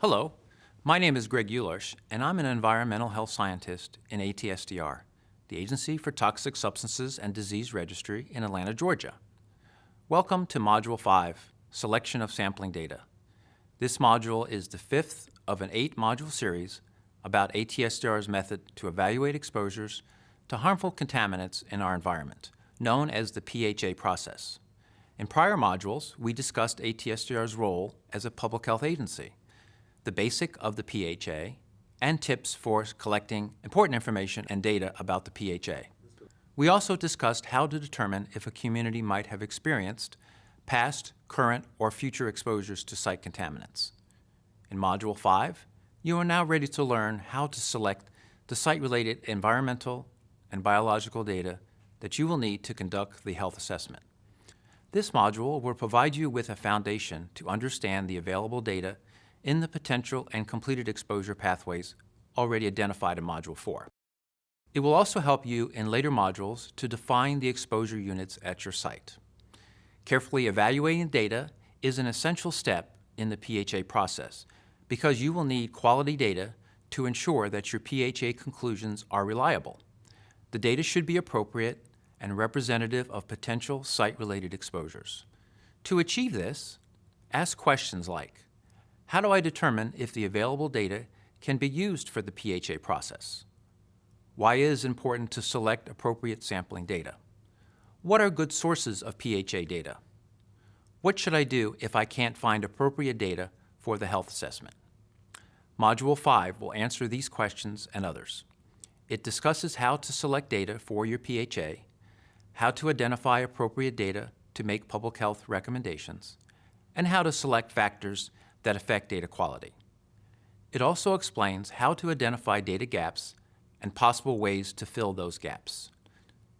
Hello, my name is Greg Eulersch, and I'm an environmental health scientist in ATSDR, the Agency for Toxic Substances and Disease Registry in Atlanta, Georgia. Welcome to Module 5, Selection of Sampling Data. This module is the fifth of an 8-module series about ATSDR's method to evaluate exposures to harmful contaminants in our environment, known as the PHA process. In prior modules, we discussed ATSDR's role as a public health agency, the basic of the PHA, and tips for collecting important information and data about the PHA. We also discussed how to determine if a community might have experienced past, current, or future exposures to site contaminants. In Module 5, you are now ready to learn how to select the site-related environmental and biological data that you will need to conduct the health assessment. This module will provide you with a foundation to understand the available data in the potential and completed exposure pathways already identified in Module 4. It will also help you in later modules to define the exposure units at your site. Carefully evaluating data is an essential step in the PHA process because you will need quality data to ensure that your PHA conclusions are reliable. The data should be appropriate and representative of potential site-related exposures. To achieve this, ask questions like, how do I determine if the available data can be used for the PHA process? Why is it important to select appropriate sampling data? What are good sources of PHA data? What should I do if I can't find appropriate data for the health assessment? Module 5 will answer these questions and others. It discusses how to select data for your PHA, how to identify appropriate data to make public health recommendations, and how to select factors that affect data quality. It also explains how to identify data gaps and possible ways to fill those gaps.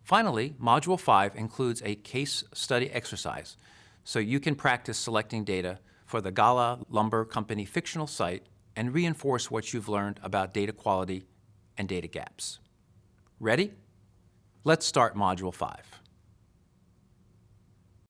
Finally, Module 5 includes a case study exercise so you can practice selecting data for the Gala Lumber Company fictional site and reinforce what you've learned about data quality and data gaps. Ready? Let's start Module 5.